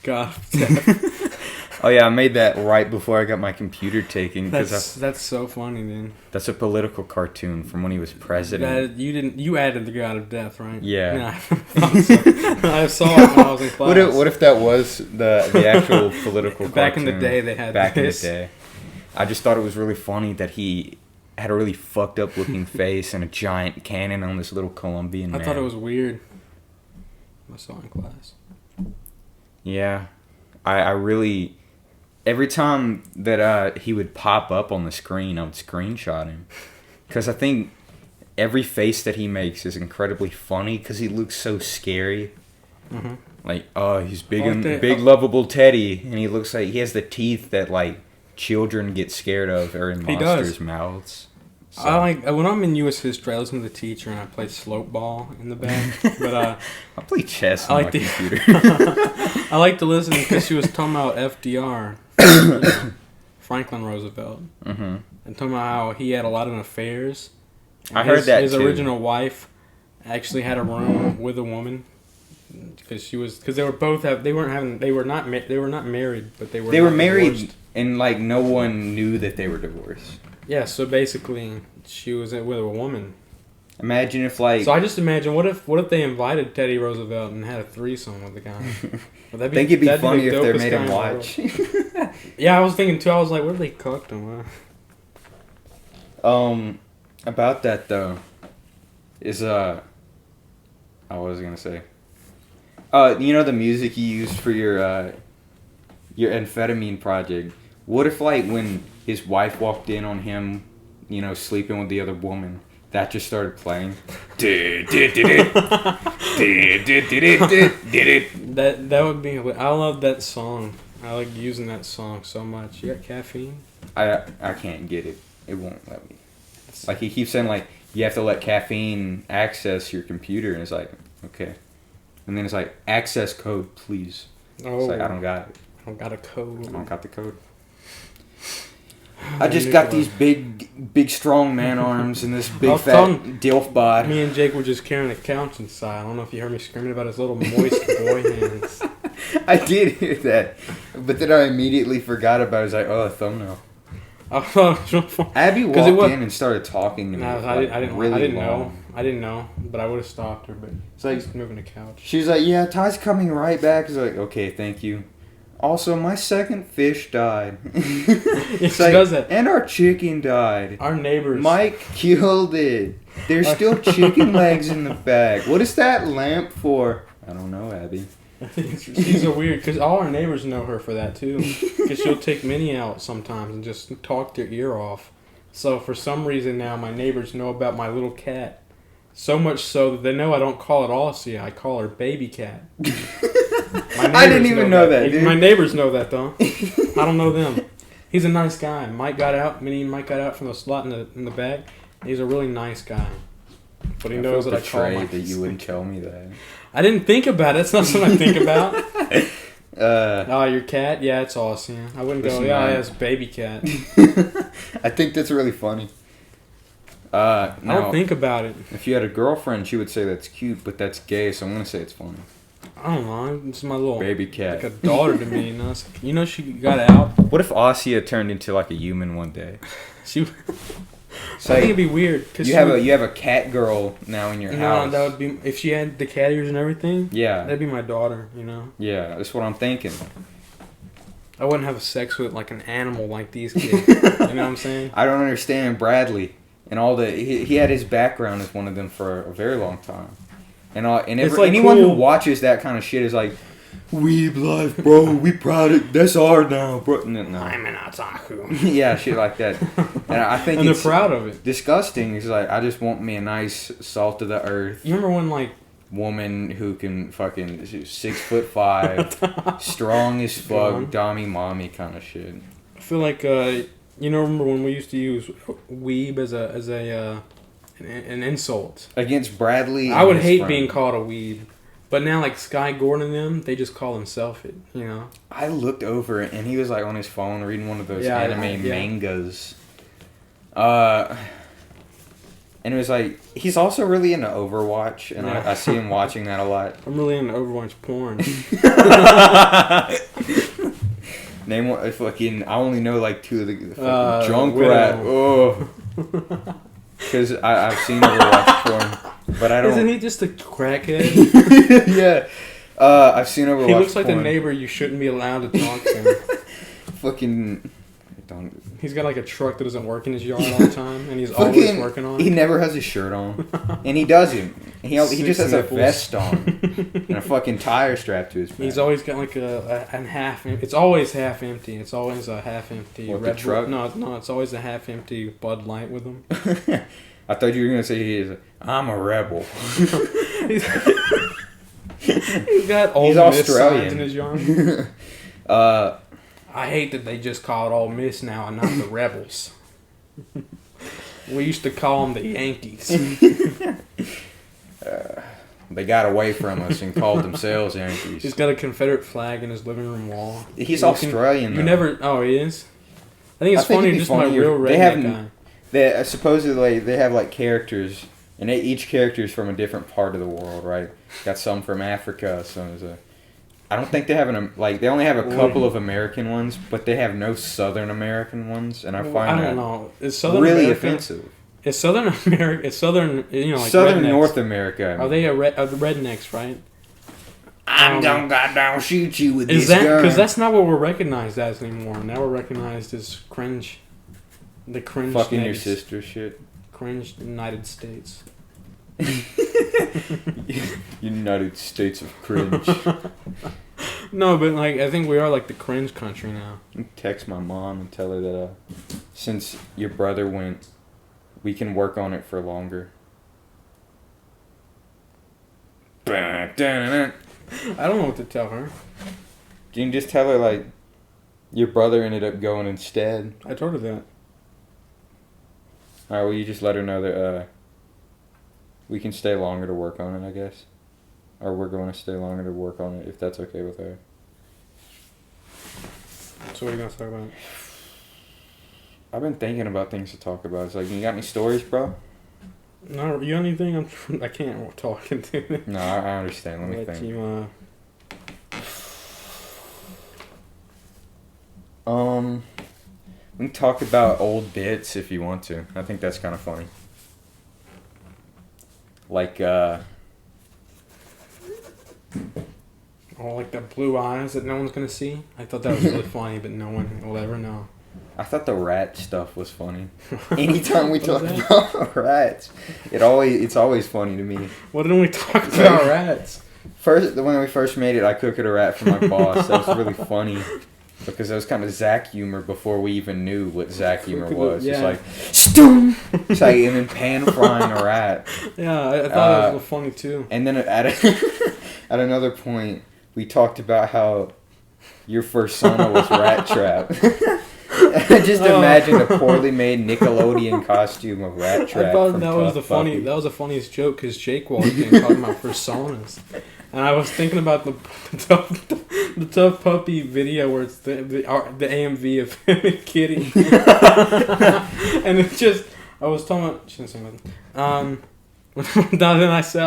god of death. Oh yeah, I made that right before I got my computer taken. That's so funny, man. That's a political cartoon from when he was president. You added the god of death, right? Yeah. I saw it when I was in class. What if that was the actual political cartoon? Back in the day, they had this. In the day. I just thought it was really funny that he had a really fucked up looking face and a giant cannon on this little Colombian man. I thought it was weird. I saw it in class. Yeah. I really... Every time that he would pop up on the screen, I would screenshot him. Because I think every face that he makes is incredibly funny because he looks so scary. Mm-hmm. Like, oh, he's big lovable Teddy. And he looks like he has the teeth that, like, children get scared of or in monsters' mouths. So. I like when I'm in U.S. history, I listen to the teacher and I play slope ball in the back. But I play chess on my computer. I like to listen because she was talking about FDR, Franklin Roosevelt, and talking about how he had a lot of affairs. I heard that his too. original wife actually had a room with a woman because they were both they were not married, but they were married divorced. And like no one knew that they were divorced. Yeah, so basically she was with a woman. Imagine if like... So I just imagine, what if they invited Teddy Roosevelt and had a threesome with the guy? I think it'd be funny if they made him watch. Yeah, I was thinking too. I was like, what if they cooked him? About that though, is what was I gonna say? You know the music you used for your amphetamine project. What if like when his wife walked in on him, you know, sleeping with the other woman, that just started playing? That would be... I love that song. I like using that song so much. You got caffeine? I can't get it. It won't let me. Like he keeps saying like you have to let caffeine access your computer, and it's like okay, and then it's like access code please. Oh, it's like I don't got it. I don't got a code. I don't got the code. I just got these big strong man arms and this big fat dilf bod. Me and Jake were just carrying a couch inside. I don't know if you heard me screaming about his little moist boy hands. I did hear that, but then I immediately forgot about it. I was like, oh, a thumbnail. Abby walked in and started talking to me. I didn't know, but I would have stopped her. But it's like he's moving the couch. She's like, yeah, Ty's coming right back. I was like, okay, thank you. Also, my second fish died. She does that. And our chicken died. Our neighbors. Mike killed it. There's still chicken legs in the bag. What is that lamp for? I don't know, Abby. She's so weird because all our neighbors know her for that too. Because she'll take Minnie out sometimes and just talk their ear off. So for some reason now my neighbors know about my little cat. So much so that they know I don't call it Aussie. I call her Baby Cat. I didn't even know that, dude. My neighbors know that, though. I don't know them. He's a nice guy. Minnie and Mike got out from the slot in the bag. He's a really nice guy. But he knows that I call him. That you wouldn't tell me that. I didn't think about it. That's not something I think about. Your cat? Yeah, it's awesome. I wouldn't go, it's Baby Cat. I think that's really funny. I don't think about it. If you had a girlfriend, she would say that's cute, but that's gay, so I'm going to say it's funny. I don't know. This is my little baby cat, like a daughter to me. You know, she got out. What if Asia turned into like a human one day? I think it'd be weird. Cause you have a cat girl now in your house. That would be if she had the cat ears and everything. Yeah, that'd be my daughter. You know. Yeah, that's what I'm thinking. I wouldn't have sex with like an animal like these kids. You know what I'm saying? I don't understand Bradley and all the he had his background as one of them for a very long time. And anyone who watches that kind of shit is like, weeb life, bro. We proud of that's our now, bro. No. I'm an otaku. Yeah, shit like that. And I think and they're proud of it. Disgusting. It's like I just want me a nice salt of the earth. You remember when like woman who can fucking 6'5", strong as fuck, dommy mommy kind of shit. I feel like remember when we used to use weeb as an insult against Bradley. I would hate being called a weeb, but now like Sky Gordon and them, they just call himself it. You know. I looked over and he was like on his phone reading one of those anime mangas. And And it was like, he's also really into Overwatch, and I see him watching that a lot. I'm really into Overwatch porn. Name what fucking, I only know like 2 of the fucking Junkrat. Oh. Because I've seen Overwatch porn, but I don't. Isn't he just a crackhead? Yeah. I've seen Overwatch porn. He looks like the neighbor you shouldn't be allowed to talk to. Fucking. Don't. He's got like a truck that doesn't work in his yard all the time, and he's always working on it. He never has his shirt on, and he doesn't. He just has nipples. A vest on and a fucking tire strapped to his back. He's always got like a half. It's always half empty. It's always a half empty. What, the truck? No, it's always a half empty Bud Light with him. I thought you were gonna say I'm a rebel. He's got Ole Miss signs in his yard. I hate that they just call it Ole Miss now and not the Rebels. We used to call them the Yankees. They got away from us and called themselves Yankees. He's got a Confederate flag in his living room wall. He's Australian, though. Oh, he is? I think it's funny, just my real redneck guy. Supposedly, they have, like, characters, and each character is from a different part of the world, right? Got some from Africa, some is a... I don't think they have they only have a couple of American ones, but they have no Southern American ones, and I find that really offensive. It's Southern America. It's Southern, like Southern rednecks. North America. Are they are the rednecks, right? I'm gonna goddamn shoot you with this gun. Because that's not what we're recognized as anymore. Now we're recognized as cringe. The cringe. Fucking your sister shit. Cringe United States. United States of cringe. No, but like I think we are like the cringe country now. Text my mom and tell her that since your brother went, we can work on it for longer. I don't know what to tell her. You can just tell her like your brother ended up going instead. I told her that. Alright, well you just let her know that we can stay longer to work on it, I guess. Or we're going to stay longer to work on it, if that's okay with her. So what are you going to talk about? I've been thinking about things to talk about. It's like, you got any stories, bro? No, you got anything? I can't talk into it. No, I understand. Let me think. We can talk about old bits if you want to. I think that's kind of funny. Like, like the blue eyes that no one's gonna see. I thought that was really funny, but no one will ever know. I thought the rat stuff was funny. Anytime we talk about rats, it's always funny to me. What didn't we talk about rats? When we first made it, I cooked a rat for my boss. That was really funny. Because that was kind of Zach humor before we even knew what Zach humor was. Yeah. It's like, stoom! It's like, and then pan frying a rat. Yeah, I thought it was funny too. And then at another point, we talked about how your persona was Rat Trap. I just imagined a poorly made Nickelodeon costume of Rat Trap. I thought that was the funniest joke because Jake walked in talking about personas. And I was thinking about the Tough Puppy video where it's the AMV of him and Kitty. And it's just, I was talking about, shouldn't say nothing. Then I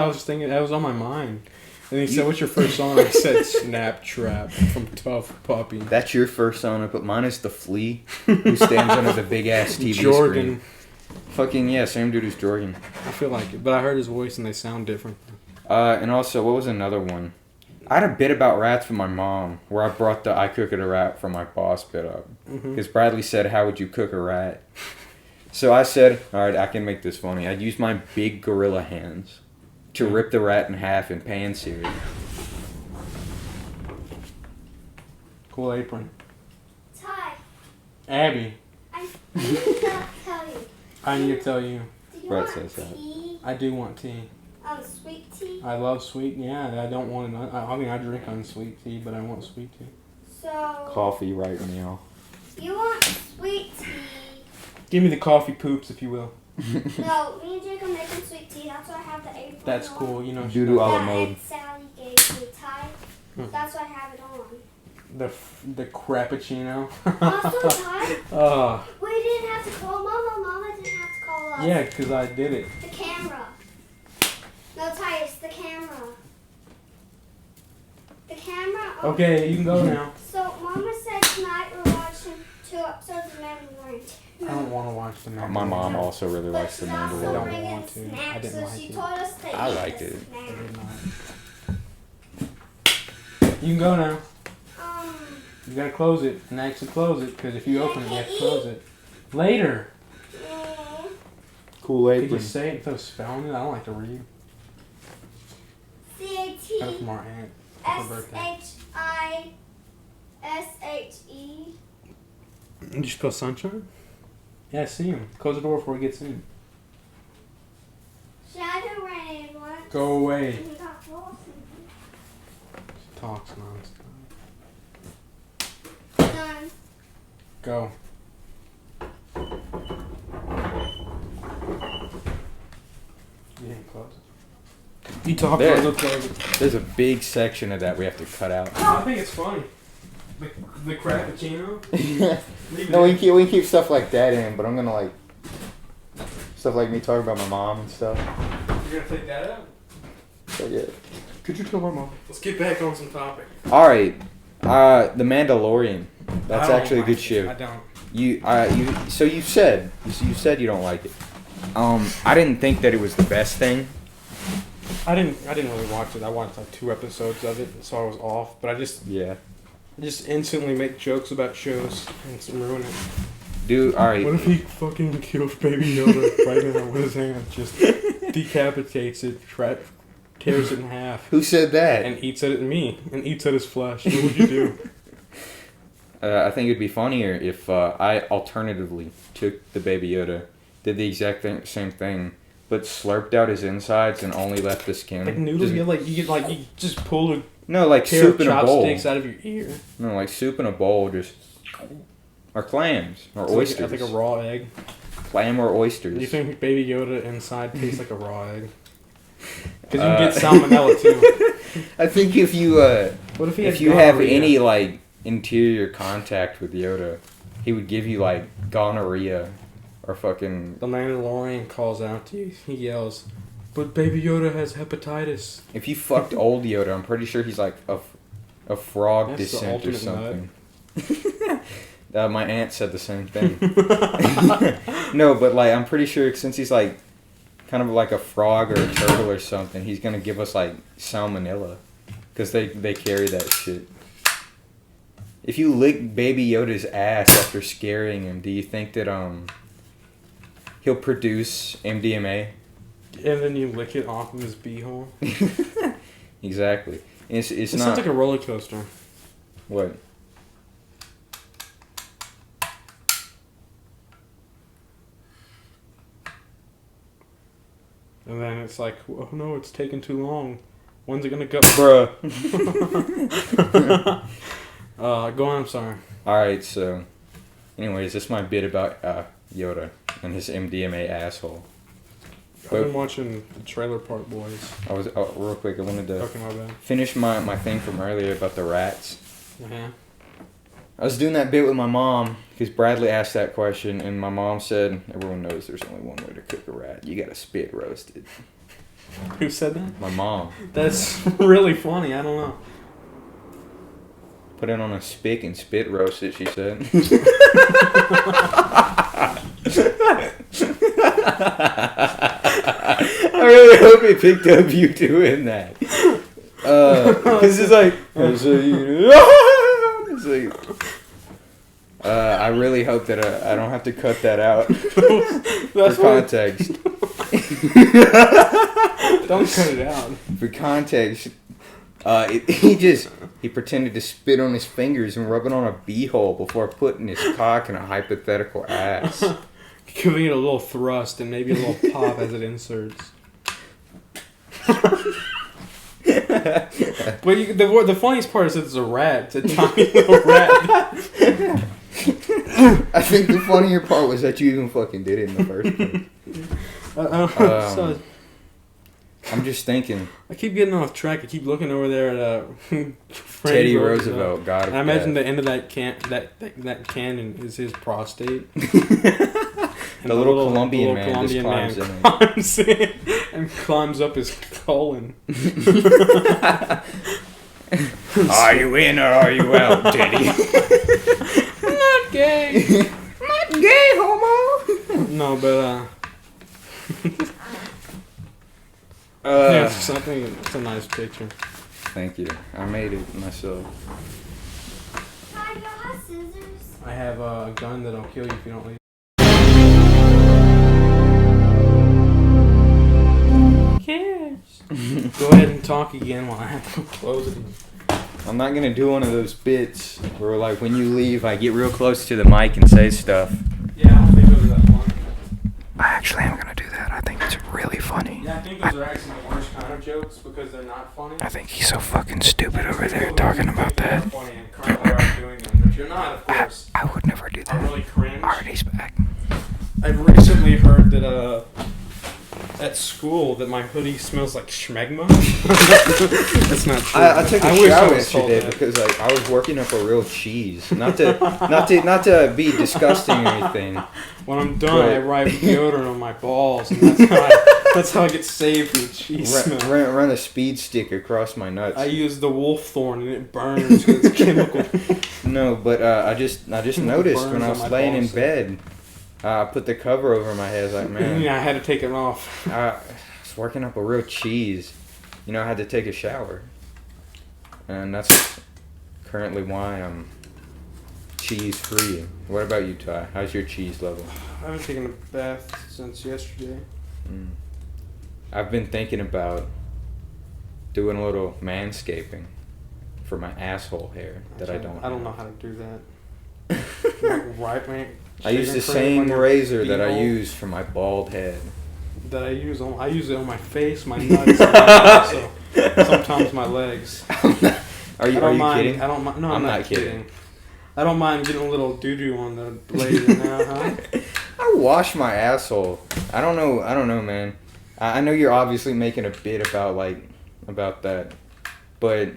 was just thinking, that was on my mind. And he said, what's your first song? I said, Snap Trap from Tough Puppy. That's your first song, but mine is The Flea, who stands under the big ass TV Jordan. Screen. Fucking, yeah, same dude as Jordan. I feel like it, but I heard his voice and they sound different. And also, what was another one? I had a bit about rats with my mom, where I brought the I cook it a rat from my boss bit up. Because Bradley said, how would you cook a rat? So I said, alright, I can make this funny. I'd use my big gorilla hands to rip the rat in half and pan sear it. Cool apron. Ty. Abby. I need to tell you. I need to tell you. Do you Brett want says tea? I do want tea. Sweet tea? I love sweet, yeah. I don't want it. I mean, I drink unsweet tea, but I want sweet tea. So... Coffee right now. You want sweet tea? Give me the coffee poops, if you will. No, me and Jake are making sweet tea. That's why I have the apron That's on. cool, you know. Doo-doo a la mode. That Sally gave me, Ty. That's why I have it on. The crappuccino. Also, Ty, Oh. we didn't have to call Mama. Mama didn't have to call us. Yeah, because I did it. The camera. No, Titus, the camera. The camera. Okay, you can go now. So, Mama said tonight we're watching 2 episodes of Mandalorian. I don't want to watch the Mandalorian. My mom also really But likes the she's also Mandalorian. don't bringing want to. I snacks, didn't so like she it. told us to I eat liked the it. I snack. did not. You can go now. You gotta close it and actually close it, because if you open it, you have to close it. Later. Cool Did you apron. say it instead of spelling it? I don't like to read. Got it from our aunt for her birthday. CATISHE. Did you spell sunshine? Yeah, I see him. Close the door before he gets in. Shadow rain once. Go away. And he got lost. She talks nonstop. Done. Go. You didn't close it. You talk There. about it, close it. There's a big section of that we have to cut out. I think it's funny. The Crappuccino? Leave No, it in. we can keep stuff like that in, but I'm gonna like stuff like me talking about my mom and stuff. You're gonna take that out? So yeah. Could you tell my mom? Let's get back on some topic. All right, The Mandalorian. That's I don't actually a like good it. show. I don't. You said you don't like it. I didn't think that it was the best thing. I didn't really watch it. I watched like 2 episodes of it, so I was off. But I just instantly make jokes about shows and ruin it. Dude, all right. What if he fucking kills Baby Yoda right now with his hand? Just decapitates it, tears it in half, Who said that? and eats it at me, and eats at his flesh. What would you do? I think it'd be funnier if I alternatively took the Baby Yoda, did the exact same thing, but slurped out his insides and only left the skin. Like noodles, you just pull a No, like pair soup of in a bowl. chopsticks out of your ear. No, like soup in a bowl, just or clams or It's oysters. like a raw egg. Clam or oysters. Do you think Baby Yoda inside tastes like a raw egg? Because you can get salmonella too. I think if you What if he if had you have gonorrhea? any like interior contact with Yoda, he would give you like gonorrhea or fucking. The Mandalorian calls out to you. He yells, "But Baby Yoda has hepatitis." If you fucked old Yoda, I'm pretty sure he's like a frog That's the descent or ultimate something. My aunt said the same thing. No, but like I'm pretty sure since he's like kind of like a frog or a turtle or something, he's gonna give us like salmonella because they carry that shit. If you lick Baby Yoda's ass after scaring him, do you think that he'll produce MDMA? And then you lick it off of his beehole. Exactly. It's It not sounds like a roller coaster. what. And then it's like, oh no, it's taking too long. When's it gonna go? Bruh. Go on, I'm sorry. Alright, so anyways, this is my bit about Yoda and his MDMA asshole. I've been watching the Trailer Park Boys. I was real quick, I wanted to Okay, my bad. finish my thing from earlier about the rats. Uh-huh. I was doing that bit with my mom because Bradley asked that question, and my mom said, "Everyone knows there's only one way to cook a rat. You gotta spit roast it." Who said that? My mom That's really funny. I don't know. put it on a spick and spit roast it. She said. I really hope he picked up you doing that. Cause it's like, it's like I really hope that I don't have to cut that out for context. Don't cut it out. For context, he pretended to spit on his fingers and rub it on a beehole before putting his cock in a hypothetical ass. Giving it a little thrust and maybe a little pop as it inserts. But the funniest part is that it's a rat. It's a tiny little rat. I think the funnier part was that you even fucking did it in the first place. So, I'm just thinking. I keep getting off track. I keep looking over there at Teddy Roosevelt, God of And I imagine death. the end of that cannon is his prostate. And the little Colombian man just climbs in. Climbs in and climbs up his colon. Are you in or are you out, Teddy? Not gay. Not gay, homo. No, but yeah, it's a nice picture. Thank you. I made it myself. Hi, you have scissors. I have a gun that'll kill you if you don't leave. Go ahead and talk again while I have to close it. I'm not gonna do one of those bits where, like, when you leave, I get real close to the mic and say stuff. Yeah, I don't think those are that funny. I actually am gonna do that. I think it's really funny. Yeah, I think those are actually the worst kind of jokes because they're not funny. I think he's so fucking stupid over there talking about that. Funny and currently are doing them, but you're not, of course. I would never do I that. really cringe. Alright, he's back. I've recently heard that at school that my hoodie smells like schmegma. That's not true. I took a wish I shower was told yesterday that. because, like, I was working up a real cheese. Not to be disgusting or anything. When I'm done, I write deodorant on my balls, and that's how I get saved from the cheese smell. Run a speed stick across my nuts. I use the wolf thorn and it burns because it's chemical. No, but I just noticed when I Burns on was my laying in balls. bed, I put the cover over my head. I was like, man, Yeah, I had to take it off. I was working up a real cheese. You know, I had to take a shower, and that's currently why I'm cheese free. What about you, Ty? How's your cheese level? I haven't taken a bath since yesterday. I've been thinking about doing a little manscaping for my asshole hair that I don't. I don't know how to do that. Right, man. I use the Shaving cream same on your razor that I beehole use for my bald head. That I use it on my face, my nuts, and also sometimes my legs. Are you kidding? I don't mind. No, I'm I'm not not kidding. kidding. I don't mind getting a little doo doo on the blade now, huh? I wash my asshole. I don't know, man. I know you're obviously making a bit about that, but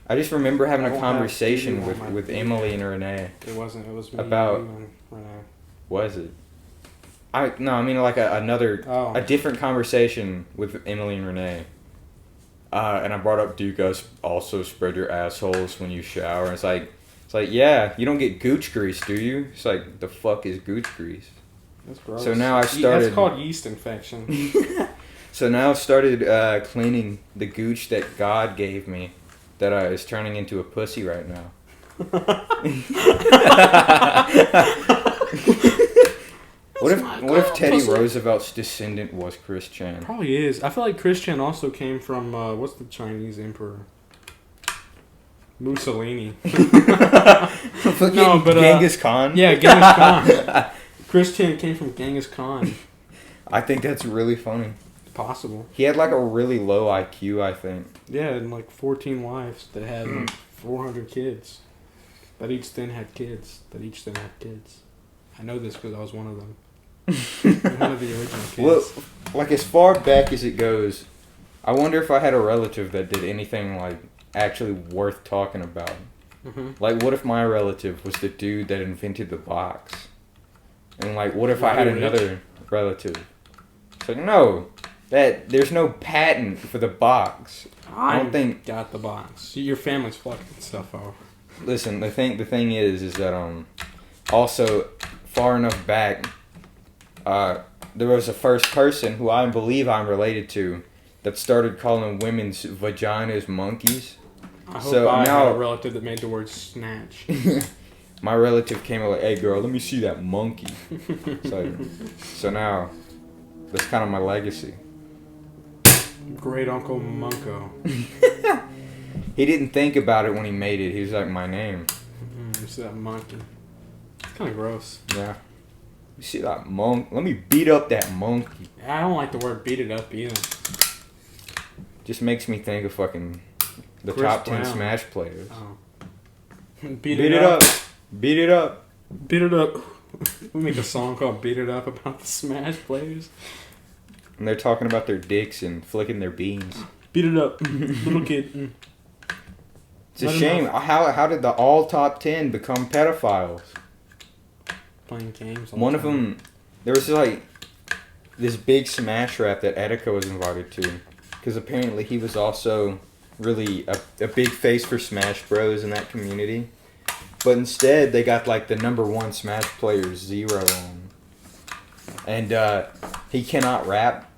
I just remember having a conversation with Emily and Renee. It wasn't. It was me. About- you and Renee. Was it? I mean like a different conversation with Emily and Renee. And I brought up, do you guys also spread your assholes when you shower? It's like, yeah, you don't get gooch grease, do you? It's like, the fuck is gooch grease? That's gross. So now I started. That's called yeast infection. So now I started cleaning the gooch that God gave me, that is turning into a pussy right now. What if Teddy Roosevelt's descendant was Chris Chan? Probably is. I feel like Chris Chan also came from what's the Chinese emperor? Mussolini. No, but Genghis Khan. Yeah, Genghis Khan. Chris Chan came from Genghis Khan. I think that's really funny. It's possible. He had like a really low IQ, I think. Yeah, and like 14 wives that had like 400 kids. That each then had kids. I know this because I was one of them. One of the original kids. Well, like as far back as it goes, I wonder if I had a relative that did anything like actually worth talking about. Mm-hmm. Like, what if my relative was the dude that invented the box? And like, what if I had another relative? It's like, no, there's no patent for the box. I don't think got the box. Your family's fucking stuff over. Listen, the thing is that also far enough back, there was a first person who I believe I'm related to that started calling women's vaginas monkeys. I hope I had a relative that made the word snatch. My relative came and like, hey girl, let me see that monkey. So now, that's kind of my legacy. Great Uncle Munko. He didn't think about it when he made it. He was like, my name. You see that monkey? It's kind of gross. Yeah. You see that monkey? Let me beat up that monkey. I don't like the word beat it up either. Just makes me think of fucking the Chris top 10 Brown. Smash players. Oh. Beat it up. Beat it up. Beat it up. We make a song called Beat It Up about the Smash players. And they're talking about their dicks and flicking their beans. Beat it up. Little kid. It's a shame. How did the all top 10 become pedophiles? Playing games. One of them there was like this big Smash rap that Etika was invited to, because apparently he was also really a big face for Smash Bros in that community. But instead, they got like the #1 Smash player Zero on, and he cannot rap,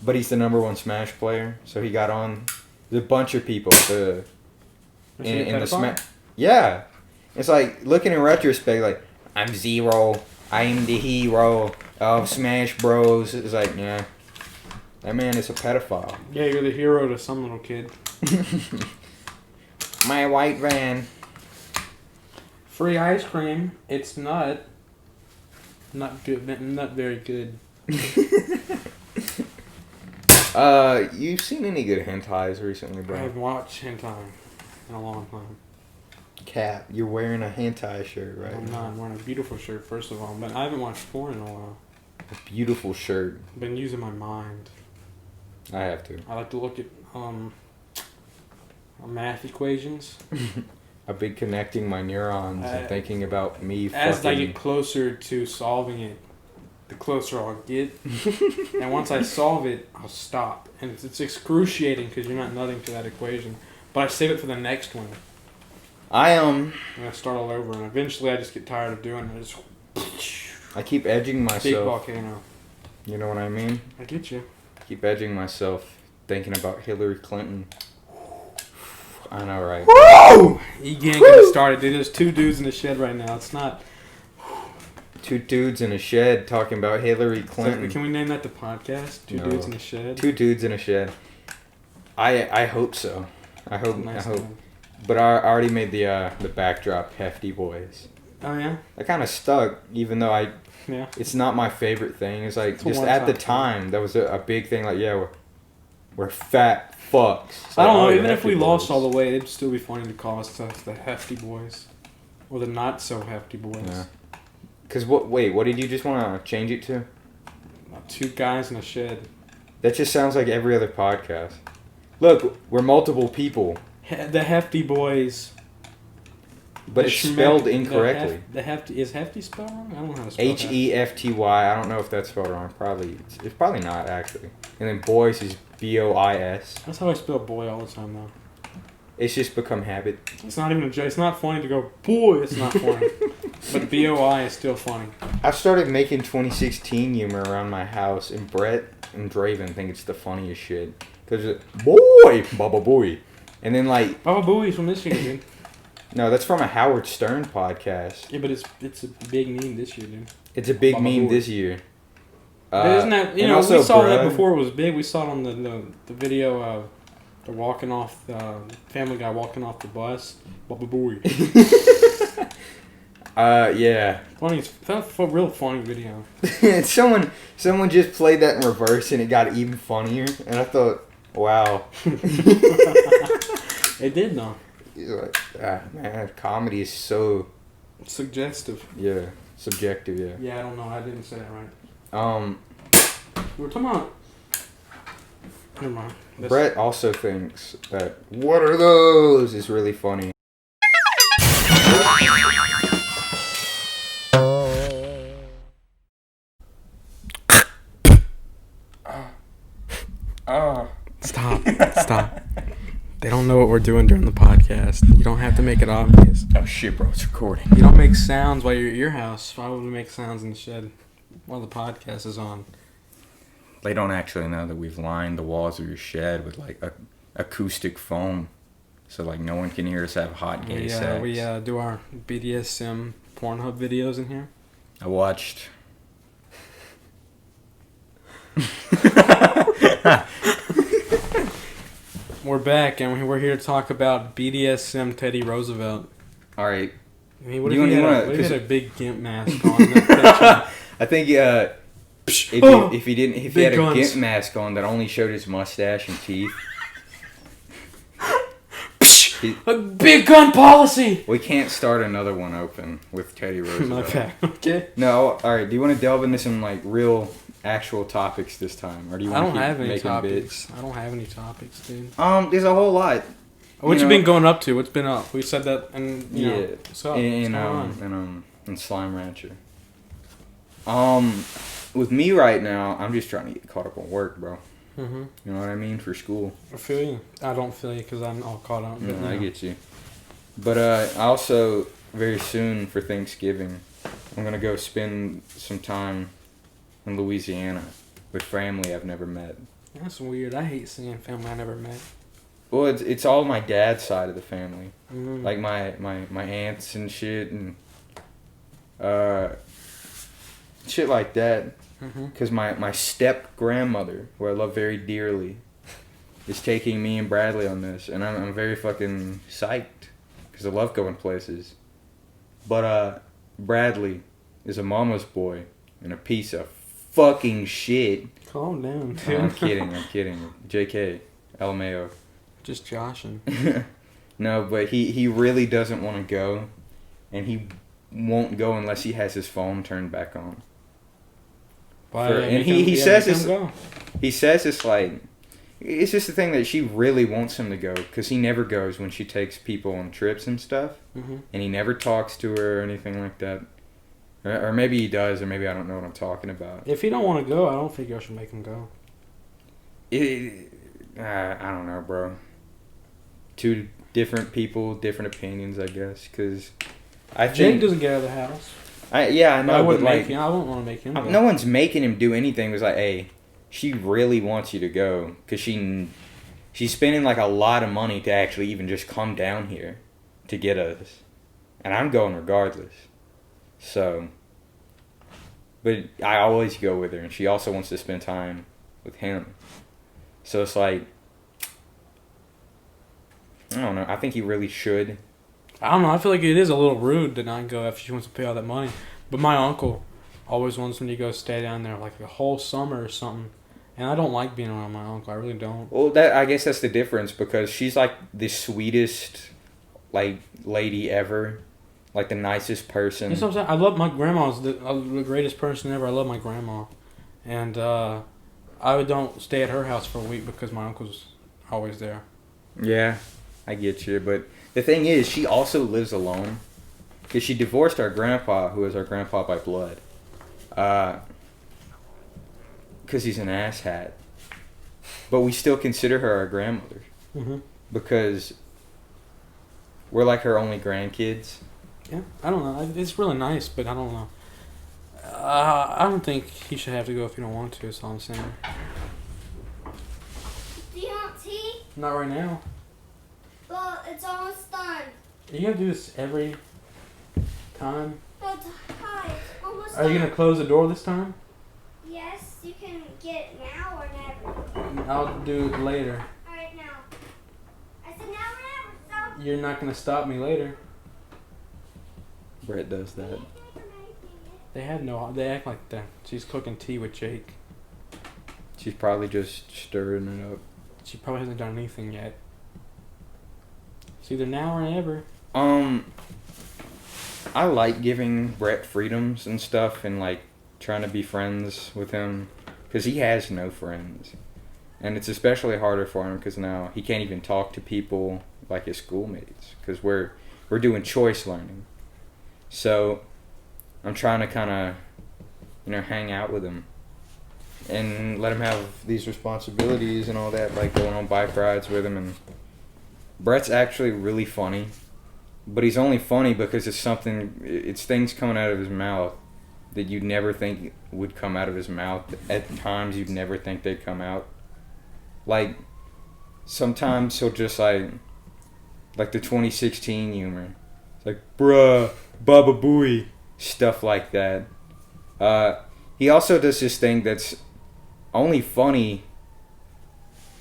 but he's the #1 Smash player, so he got on. There's a bunch of people in the Smash. Yeah, it's like looking in retrospect, like I'm Zero, I am the hero of Smash Bros. It's like, yeah, that man is a pedophile. Yeah, you're the hero to some little kid. My white van. Free ice cream. It's not good. Not very good. You've seen any good hentais recently, bro? I haven't watched hentai in a long time. Cap, you're wearing a hentai shirt right I'm now. not. I'm wearing a beautiful shirt, first of all, but I haven't watched porn in a while. A beautiful shirt. I've been using my mind. I have to. I like to look at math equations. I've been connecting my neurons and thinking about me. As I get closer to solving it, the closer I'll get. And once I solve it, I'll stop. And it's excruciating because you're not nutting to that equation. But I save it for the next one. And I start all over. And eventually I just get tired of doing it. I keep edging myself. Big volcano. You know what I mean? I get you. Keep edging myself, thinking about Hillary Clinton. I know, right? Woo! You can't get it started, dude. There's 2 dudes in the shed right now. It's not... 2 dudes in a shed talking about Hillary Clinton. Can we name that the podcast? 2 dudes in a shed? 2 dudes in a shed. I hope so. I hope. Nice I hope. name. But I already made the backdrop Hefty Bois. Oh, yeah? I kind of stuck, even though Yeah. it's not my favorite thing. It's like, It's a just at the one-time time, that was a big thing. Like, yeah, we're fat fucks. It's I like, don't know, oh, even if Hefty we lost Bois. all the weight, it'd still be funny to call us the Hefty Boys. Or the not so Hefty Boys. Yeah. Because what did you just want to change it to? 2 guys in a shed. That just sounds like every other podcast. Look, we're multiple people, The Hefty Boys. but it's spelled incorrectly. The Hefty is Hefty spelled wrong? I don't know how to spell HEFTY. I don't know if that's spelled wrong. It's probably not actually. And then boys is BOIS. That's how I spell boy all the time though. It's just become habit. It's not even a joke. It's not funny to go boy. It's not funny. But BOI is still funny. I've started making 2016 humor around my house, and Brett and Draven think it's the funniest shit. Because boy, Baba Boy. And then like... Baba Booey's from this year, dude. No, that's from a Howard Stern podcast. Yeah, but it's a big meme this year, dude. It's a big Baba meme Booey. this year. Isn't that, you and know, also we saw that Brett- before it was big. We saw it on the video of the walking off, Family Guy walking off the bus. Baba Booey. Yeah. Funny, that's a real funny video. Someone just played that in reverse and it got even funnier. And I thought, wow. It did though. You're like, man, comedy is so Suggestive. subjective. Yeah. Yeah, I don't know. I didn't say that right. We were talking about. Never mind. Brett also thinks that "What are those?" is really funny. Stop. They don't know what we're doing during the podcast. You don't have to make it obvious. Oh shit, bro! It's recording. You don't make sounds while you're at your house. Why would we make sounds in the shed while the podcast is on? They don't actually know that we've lined the walls of your shed with like acoustic foam, so like no one can hear us have hot gay sex. We do our BDSM Pornhub videos in here. I watched. We're back and we're here to talk about BDSM Teddy Roosevelt. All right. I mean, what if he had a big gimp mask on? In that picture? I think if he had a gimp mask on that only showed his mustache and teeth. A big gun policy. We can't start another one open with Teddy Roosevelt. Okay. Okay. No, all right. Do you want to delve into some like real, actual topics this time, or do you I want don't to keep have any making topics. bits? I don't have any topics, dude. There's a whole lot. What you been going up to? What's been up? We said that, and you know, what's up? In Slime Rancher. With me right now, I'm just trying to get caught up on work, bro. Mm-hmm. You know what I mean? For school. I feel you. I don't feel you because I'm all caught up. But, No, I get you. But also, very soon for Thanksgiving, I'm going to go spend some time in Louisiana with family I've never met. That's weird. I hate seeing family I never met. Well, it's all my dad's side of the family. Mm-hmm. Like my aunts and shit and shit like that. Because my step-grandmother, who I love very dearly, is taking me and Bradley on this. And I'm very fucking psyched. Because I love going places. But Bradley is a mama's boy and a piece of fucking shit. Calm down, No, dude. I'm kidding. JK. LMAO. Just joshing. No, but he really doesn't want to go. And he won't go unless he has his phone turned back on. And he says it's like, it's just the thing that she really wants him to go because he never goes when she takes people on trips and stuff, Mm-hmm. and he never talks to her or anything like that, or maybe he does, or maybe I don't know what I'm talking about. If he don't want to go, I don't think y'all should make him go. I don't know, bro. Two different people, different opinions, I guess, because I Jake think doesn't get out of the house. I know, I but wouldn't like make him. I wouldn't want to make him go. no one's making him do anything. It was like, hey, she really wants you to go because she's spending like a lot of money to actually even just come down here to get us, and I'm going regardless. So, but I always go with her, and she also wants to spend time with him. So it's like, I don't know. I think he really should. I don't know. I feel like it is a little rude to not go after she wants to pay all that money. But my uncle always wants me to go stay down there like a whole summer or something. And I don't like being around my uncle. I really don't. Well, I guess that's the difference because she's like the sweetest, like, lady ever, like the nicest person. That's what I'm saying. I love my grandma's the greatest person ever. I love my grandma, and I don't stay at her house for a week because my uncle's always there. Yeah, I get you, but the thing is, she also lives alone because she divorced our grandpa, who is our grandpa by blood, because he's an asshat. But we still consider her our grandmother because we're like her only grandkids. Yeah, I don't know. It's really nice, but I don't know. I don't think he should have to go if you don't want to. That's all I'm saying. Do you want tea? Not right now. Well, it's almost done. Are you gonna do this every time? No, hi. It's almost Are you done. gonna close the door this time? Yes, you can get it now or never. I'll do it later. Alright, now. I said now or never, so. You're not gonna stop me later. Brett does that. They act like that. She's cooking tea with Jake. She's probably just stirring it up. She probably hasn't done anything yet. It's either now or never. I like giving Brett freedoms and stuff and like trying to be friends with him because he has no friends. And it's especially harder for him because now he can't even talk to people like his schoolmates because we're doing choice learning. So I'm trying to kind of, hang out with him and let him have these responsibilities and all that, like going on bike rides with him. And Brett's actually really funny, but he's only funny because it's things coming out of his mouth that you'd never think would come out of his mouth. At times you'd never think they'd come out. Like, sometimes he'll just like the 2016 humor. It's like, bruh, baba booey, stuff like that. He also does this thing that's only funny.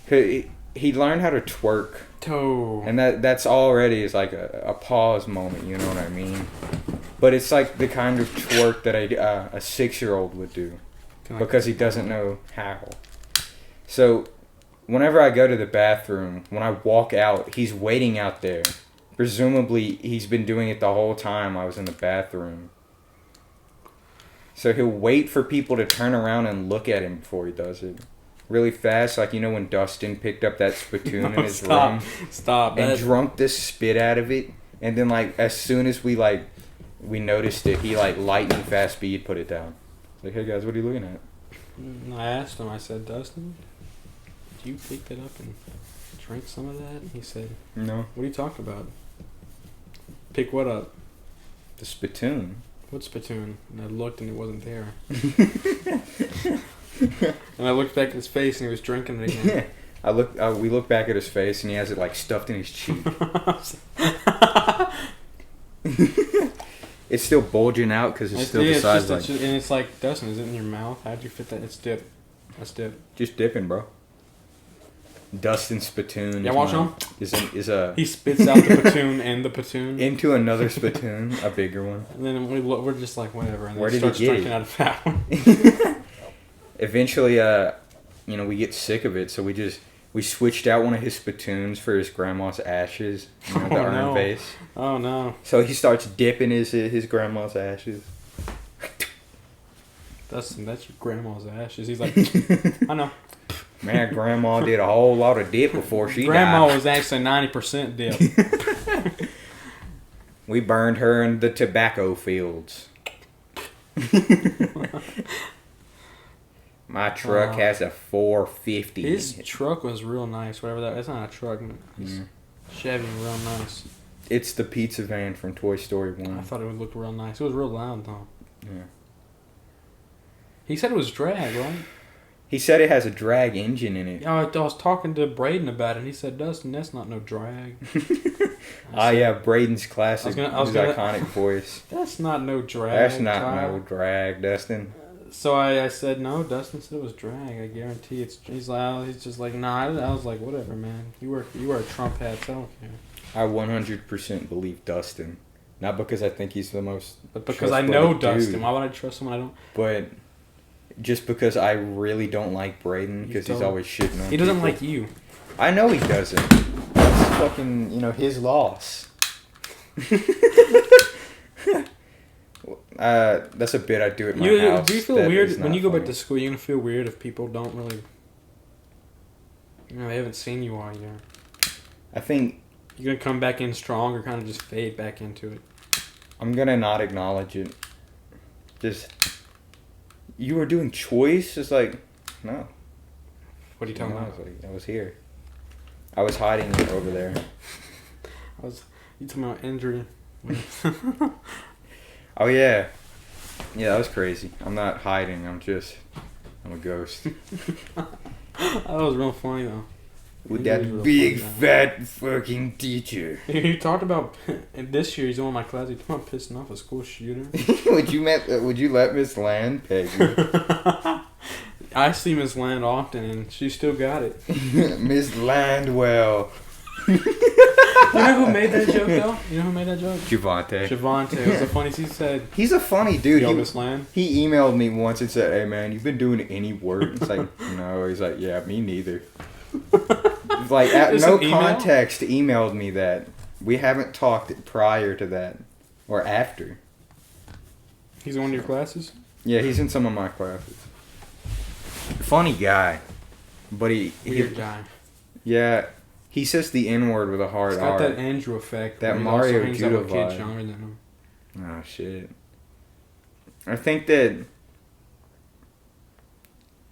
He learned how to twerk. Toe. And that's already is like a pause moment, you know what I mean? But it's like the kind of twerk that a 6-year-old would do because he doesn't know how. So whenever I go to the bathroom, when I walk out, he's waiting out there. Presumably, he's been doing it the whole time I was in the bathroom. So he'll wait for people to turn around and look at him before he does it. Really fast, like when Dustin picked up that spittoon in his room. Stop. And drunk the spit out of it. And then, as soon as we noticed it, he, lightning fast speed put it down. Like, hey guys, what are you looking at? And I asked him, I said, Dustin, do you pick that up and drink some of that? And he said, No. what are you talking about? Pick what up? The spittoon. What spittoon? And I looked and it wasn't there. And I looked back at his face and he was drinking it again. We look back at his face and he has it like stuffed in his cheek. It's still bulging out because it's still the size like. And it's like, Dustin, is it in your mouth? How'd you fit that? It's dip. That's dip. Just dipping, bro. Dustin spittoon. Yeah, watch him. Is a. He spits out the platoon and the platoon Into another spittoon, a bigger one. And then we're just like, whatever. And Where then did starts he get drinking it? out of that one. Eventually, we get sick of it, so we switched out one of his spittoons for his grandma's ashes, the urn vase. Oh no! So he starts dipping his grandma's ashes. Dustin, that's your grandma's ashes. He's like, I know. Man, grandma did a whole lot of dip before she Grandma died. was actually 90% dip. We burned her in the tobacco fields. My truck has a 450. His truck was real nice. Whatever that. It's not a truck. It's Chevy, real nice. It's the pizza van from Toy Story 1. I thought it would look real nice. It was real loud though. Yeah. He said it was drag, right? He said it has a drag engine in it. Yeah, I was talking to Braden about it, and he said, Dustin, that's not no drag. Yeah, Braden's classic, I was his gonna- iconic voice. That's not no drag. That's not Tyler. no drag, Dustin. So I said, no, Dustin said it was drag. I guarantee it's. He's just like, nah. I was like, whatever, man. You wear a Trump hat, so I don't care. I 100% believe Dustin. Not because I think he's the most But because I know trustworthy Dustin, dude, why would I trust someone I don't? but just because I really don't like Braden because he's always shitting on He doesn't people. like you. I know he doesn't. That's fucking, his loss. That's a bit I do at my house. Do you feel that weird is when not you go back funny. to school? You're gonna feel weird if people don't really. They haven't seen you all year. I think You're gonna come back in strong or kind of just fade back into it. I'm gonna not acknowledge it. Just, you were doing choice? It's like, no. What are you talking No, about? I was here. I was hiding it over there. You talking about injury? Oh yeah. Yeah, that was crazy. I'm not hiding. I'm a ghost. That was real funny though. With He was that real big funny, fat fucking teacher. He talked about and this year he's in one of my classes. He talked about pissing off a school shooter. Would you let Miss Land peg you? I see Miss Land often, and she still got it. Miss Landwell. You know who made that joke though? You know who made that joke? Javante. Javante. It was the funniest. He said, He's a funny dude. "Yo, Miss Land." He emailed me once and said, "Hey man, you been doing any work?" It's like, no. He's like, "Yeah, me neither." Like at Just no an email? context emailed me that. We haven't talked prior to that or after. He's in one of your classes. Yeah, he's in some of my classes. Funny guy, but Weird guy. Yeah, he says the N word with a hard He's got R. that Andrew effect. That where he Mario also hangs out with Judah kids vibe. younger than him. Oh shit. I think that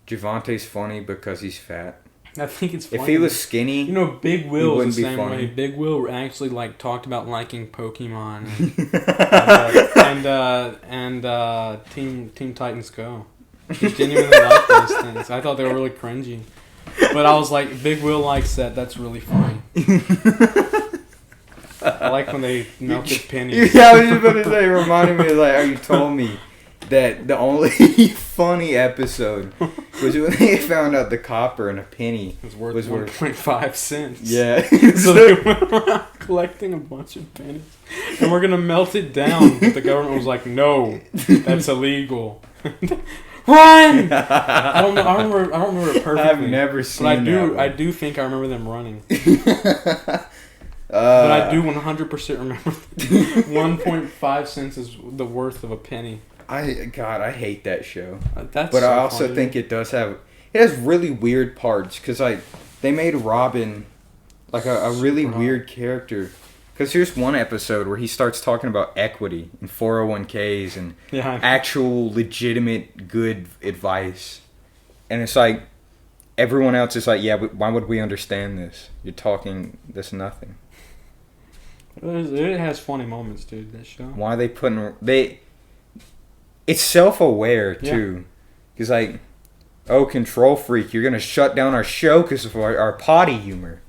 Javante's funny because he's fat. I think it's funny. If he was skinny, You know, Big Will wouldn't was the be same funny. way. Big Will actually talked about liking Pokemon and Team Titans Go. He genuinely liked those things. I thought they were really cringy, but I was like, Big Will likes that. That's really funny. I like when they melted pennies. Yeah, I was just about to say, it reminded me of like how you told me that the only funny episode was when they found out the copper and a penny It was worth was worth 1.5 cents. Yeah. So they went around collecting a bunch of pennies, and we're gonna melt it down. But the government was like, "No, that's illegal." Run! I don't know. I don't remember it perfectly. I've never seen But that I one. do think I remember them running. But But I do 100% remember 1.5 cents is the worth of a penny. I hate that show. That's. But so I also funny. think it has really weird parts because like they made Robin like a really Super hot. weird character Because here's one episode where he starts talking about equity and 401ks and actual legitimate good advice. And it's like, everyone else is like, yeah, why would we understand this? You're talking this nothing. It has funny moments, dude, that show. Why are they putting... It's self-aware, too. Because, like, oh, control freak, you're going to shut down our show because of our potty humor.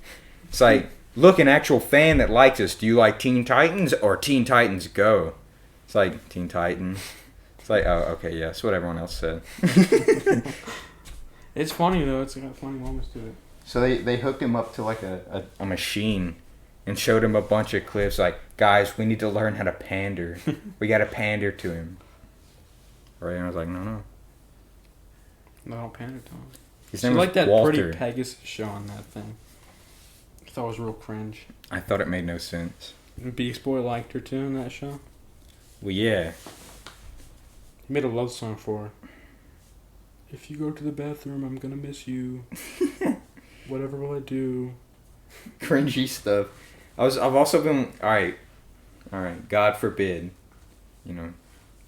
It's like, look, an actual fan that likes us. Do you like Teen Titans or Teen Titans Go? It's like, Teen Titans. It's like, oh, okay, yeah, that's what everyone else said. It's funny, though. It's got funny moments to it. So they hooked him up to, like, a machine and showed him a bunch of clips like, guys, we need to learn how to pander. We got to pander to him. Right? And I was like, no. No, don't pander to him. His So name was like that Walter. Pretty Pegasus show on that thing. I thought it was real cringe. I thought it made no sense. Beast Boy liked her too in that show. Well, yeah. He made a love song for her. If you go to the bathroom, I'm gonna miss you. Whatever will I do? Cringy stuff. I've also been all right. God forbid,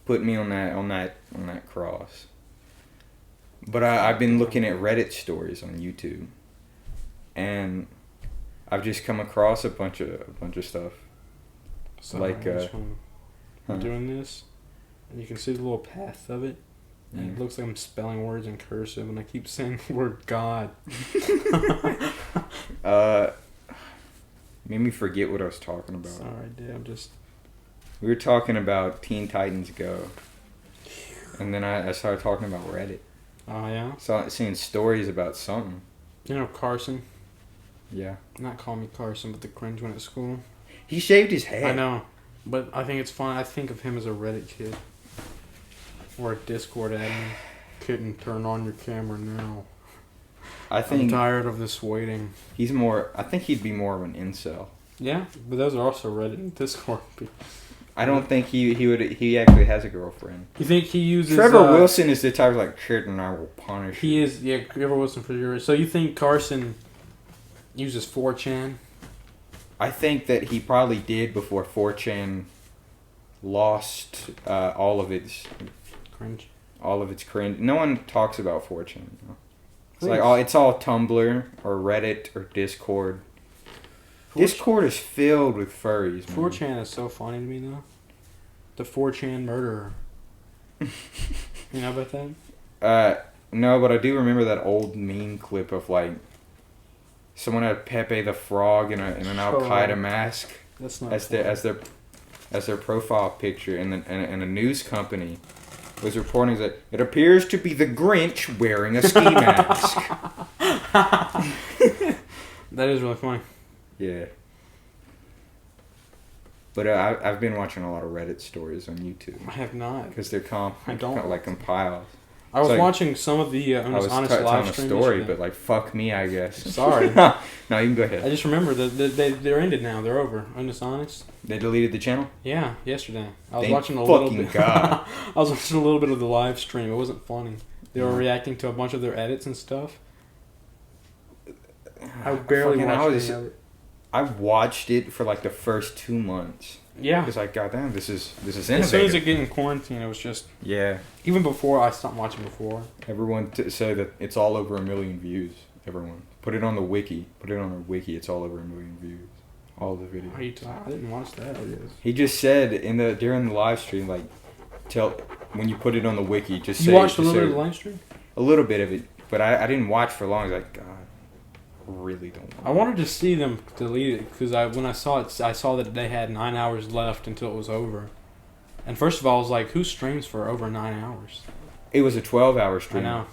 put me on that cross. But I've been looking at Reddit stories on YouTube, and I've just come across a bunch of stuff. So like I'm doing this, and you can see the little path of it. And it looks like I'm spelling words in cursive, and I keep saying the word God. Made me forget what I was talking about. Sorry, dude. We were talking about Teen Titans Go, and then I started talking about Reddit. Oh yeah. So seeing stories about something. You know Carson. Yeah. Not call me Carson, but the cringe one at school. He shaved his head. I know, but I think it's fun. I think of him as a Reddit kid. Or a Discord admin. Couldn't turn on your camera now. I'm tired of this waiting. I think he'd be more of an incel. Yeah, but those are also Reddit and Discord people. I don't think he actually has a girlfriend. You think he uses... Trevor Wilson is the type of like, shit, and I will punish you. He is, yeah, Trevor Wilson for sure. So you think Carson uses 4chan? I think that he probably did before 4chan lost all of its... Cringe. All of its cringe. No one talks about 4chan. It's like it's all Tumblr or Reddit or Discord. Discord is filled with furries, man. 4chan is so funny to me, though. The 4chan murderer. You know about that? No, but I do remember that old meme clip of, like, someone had Pepe the Frog in an Al-Qaeda mask. That's not as their profile picture, and a news company was reporting that it appears to be the Grinch wearing a ski mask. That is really funny. Yeah. But I've been watching a lot of Reddit stories on YouTube. I have not. Because they're compiled. I was watching some of the Honest live stream. A story, but like, fuck me, I guess. Sorry. No, you can go ahead. I just remember they're ended now. They're over. Honest. They deleted the channel? Yeah, yesterday. I was Thank watching a little bit. God. I was watching a little bit of the live stream. It wasn't funny. They were reacting to a bunch of their edits and stuff. I barely watched it. I watched it for like the first 2 months. Yeah. It's like, goddamn, this is innovative. As soon as it get in quarantine, it was just... Yeah. Even before, I stopped watching before. Everyone say that it's all over 1 million views. Everyone. Put it on the wiki. It's all over 1 million views. All the videos. I didn't watch that, I guess. He just said during the live stream, like, when you put it on the wiki, just say... You watched a little bit of the live stream? A little bit of it. But I didn't watch for long. I was like, God. Really don't want I wanted to see them delete it because when I saw it, I saw that they had 9 hours left until it was over. And first of all, I was like, who streams for over 9 hours? It was a 12-hour stream. I know.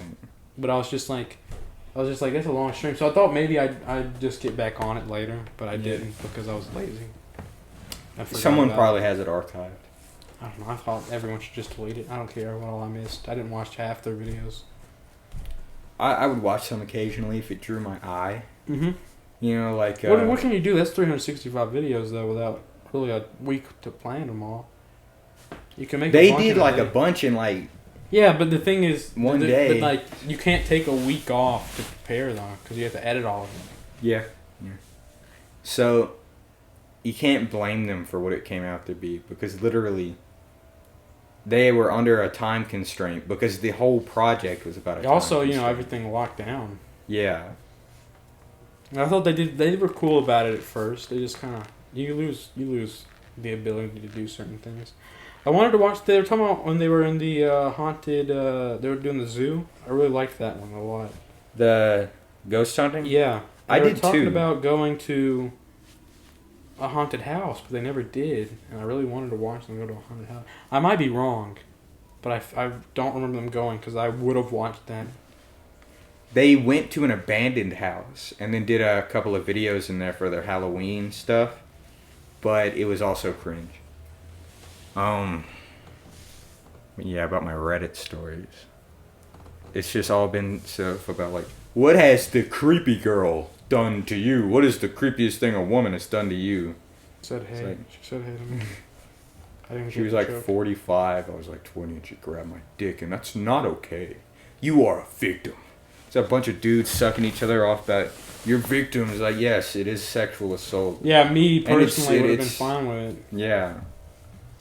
But I was just like, that's a long stream. So I thought maybe I'd just get back on it later, but I didn't because I was lazy. Someone probably has it archived. I don't know. I thought everyone should just delete it. I don't care what all I missed. I didn't watch half their videos. I would watch them occasionally if it drew my eye. Mm-hmm. You know, like... what can you do? That's 365 videos, though, without really a week to plan them all. You can make They did, like, a bunch in, like... Yeah, but the thing is... One day. But, like, you can't take a week off to prepare, though, because you have to edit all of them. Yeah. So, you can't blame them for what it came out to be, because literally they were under a time constraint because the whole project was about a time Also, constraint. everything locked down. Yeah. I thought they were cool about it at first. They just kind of you lose the ability to do certain things. I wanted to watch. They were talking about when they were in the haunted. They were doing the zoo. I really liked that one a lot. The ghost hunting? Yeah, I they were did talking too. about going to a haunted house, but they never did. And I really wanted to watch them go to a haunted house. I might be wrong, but I don't remember them going because I would have watched that. They went to an abandoned house and then did a couple of videos in there for their Halloween stuff, but it was also cringe. Yeah, about my Reddit stories. It's just all been stuff about like, what has the creepy girl done to you? What is the creepiest thing a woman has done to you? Said hey. She said hey to me. I didn't She get was the like joke. 45. I was like 20, and she grabbed my dick, and that's not okay. You are a victim. It's a bunch of dudes sucking each other off. That you're victims. Like, yes, it is sexual assault. Yeah, me And it's- personally would have been it's- fine with it. Yeah,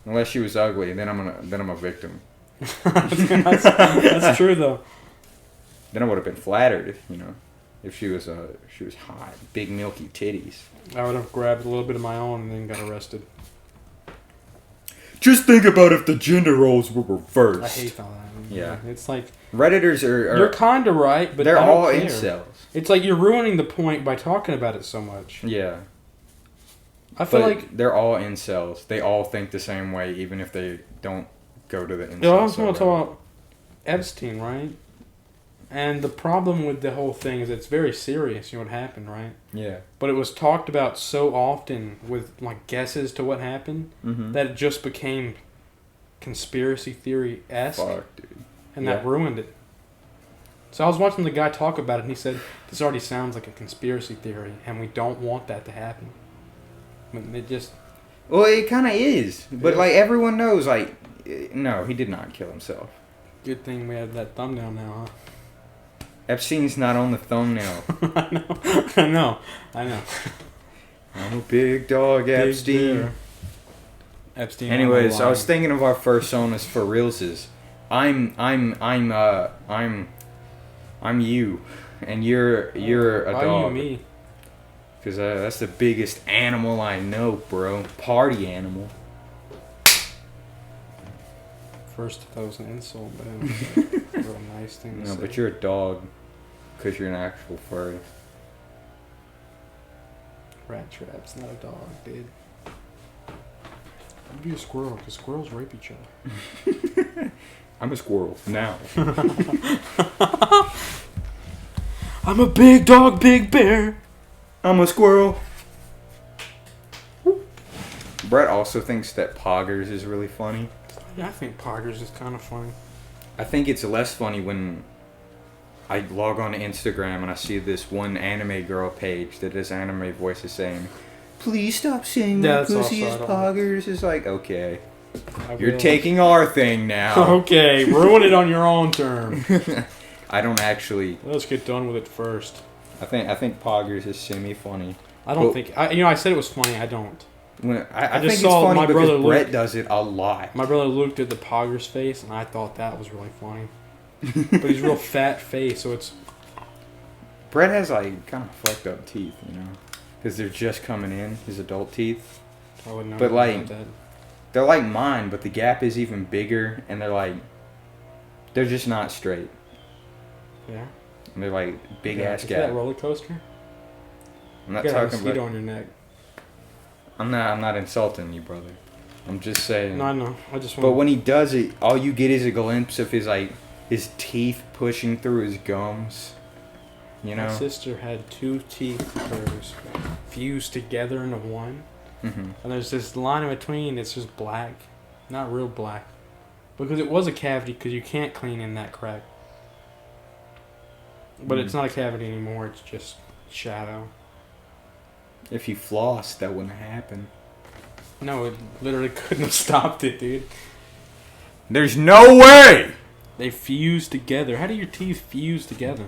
unless she was ugly, then I'm a victim. That's true though. Then I would have been flattered, if she was hot, big milky titties. I would have grabbed a little bit of my own and then got arrested. Just think about if the gender roles were reversed. I hate all that. Yeah. It's like Redditors you're are kind of right, but they're I don't all care. incels. It's like you're ruining the point by talking about it so much. Yeah. I feel But like they're all incels. They all think the same way, even if they don't go to the incel. I also want to subreddit. talk about Epstein, right? And the problem with the whole thing is it's very serious. You know what happened, right? Yeah. But it was talked about so often with like guesses to what happened Mm-hmm. that it just became conspiracy theory-esque, Fuck, dude. and Yeah. that ruined it. So I was watching the guy talk about it, and he said, this already sounds like a conspiracy theory, and we don't want that to happen. But it just... Well, it kind of is, but Yeah. like everyone knows, like, no, he did not kill himself. Good thing we have that thumbnail now, Epstein's not on the thumbnail. huh? I know. I'm a big dog, Big Epstein. bear. Epstein. Anyways, on the I was line. thinking of our first song as for realses. I'm you, and you're a Why dog. you me? Because that's the biggest animal I know, bro. Party animal. First, that was an insult, but it was a real nice thing to No, say. but you're a dog. Because you're an actual furry. Rat trap's not a dog, dude. I'd be a squirrel, because squirrels rape each other. I'm a squirrel. Now. I'm a big dog, big bear. I'm a squirrel. Brett also thinks that Poggers is really funny. Yeah, I think Poggers is kind of funny. I think it's less funny when I log on to Instagram and I see this one anime girl page that does anime voices saying, "Please stop saying Yeah, my that's pussy is also- I don't- Poggers." It's like, okay, I you're will- taking our thing now. Okay, ruin it on your own term. I don't actually. Let's get done with it first. I think Poggers is semi-funny. I don't think... I said it was funny. I don't. I just think it's saw funny my because brother Brett Luke- does it a lot. My brother looked at the Poggers face, and I thought that was really funny. But he's real fat face, so it's... Brett has like kind of fucked up teeth, because they're just coming in, his adult teeth. I wouldn't know But, like, about that. They're like mine, but the gap is even bigger, and they're just not straight. Yeah? And they're like big ass Is gap. that a roller coaster? I'm not You got a talking mosquito about. on your neck. I'm not insulting you, brother. I'm just saying. No, I know. I just want... But when he does it, all you get is a glimpse of his teeth pushing through his gums. My sister had two teeth of hers fused together into one. Mm-hmm. And there's this line in between, it's just black. Not real black. Because it was a cavity, because you can't clean in that crack. But it's not a cavity anymore, it's just shadow. If you flossed, that wouldn't happen. No, it literally couldn't have stopped it, dude. There's no way! They fused together. How do your teeth fuse together?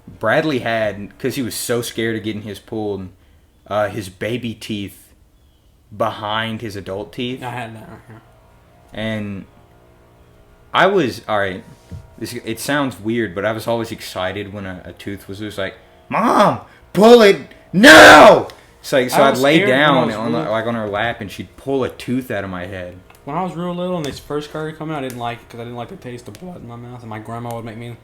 Bradley had, because he was so scared of getting his pulled, his baby teeth behind his adult teeth. I had that right here. And I was, alright, it sounds weird, but I was always excited when a tooth was loose. Like, Mom, pull it now! It's like, so I'd lay down on her lap and she'd pull a tooth out of my head. When I was real little and they first started coming out, I didn't like it because I didn't like the taste of blood in my mouth. And my grandma would make me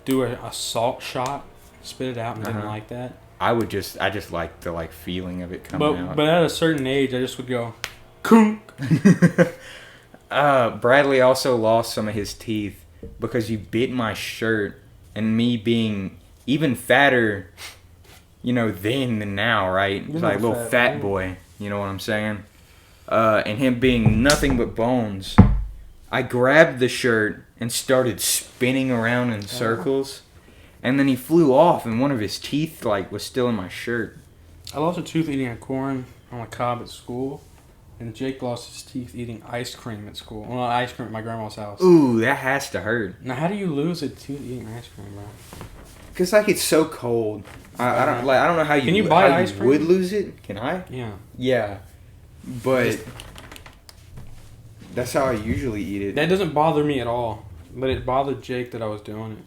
do a salt shot, spit it out, and I didn't like that. I just liked the feeling of it coming out. But at a certain age, I just would go, kunk. Bradley also lost some of his teeth because you bit my shirt, and me being even fatter, then than now, right? He's like a little fat boy, you know what I'm saying? And him being nothing but bones, I grabbed the shirt and started spinning around in circles, and then he flew off, and one of his teeth was still in my shirt. I lost a tooth eating a corn on a cob at school, and Jake lost his teeth eating ice cream at school. Well, ice cream at my grandma's house. Ooh, that has to hurt. Now, how do you lose a tooth eating ice cream, bro? Because it's so cold. I don't know how you. Can you buy ice cream? Would lose it? Can I? Yeah. Yeah, but that's how I usually eat it. That doesn't bother me at all, but it bothered Jake that I was doing it.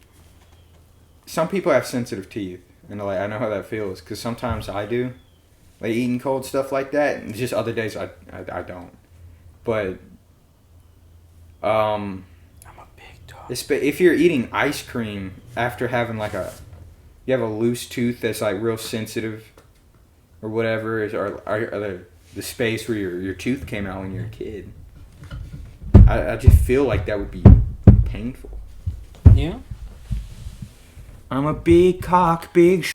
Some people have sensitive teeth, and I know how that feels because sometimes I do, eating cold stuff like that, and just other days I don't. But I'm a big dog. If you're eating ice cream after having you have a loose tooth that's real sensitive, or whatever, or the space where your tooth came out when you were a kid. I just feel like that would be painful. Yeah. I'm a big cock, big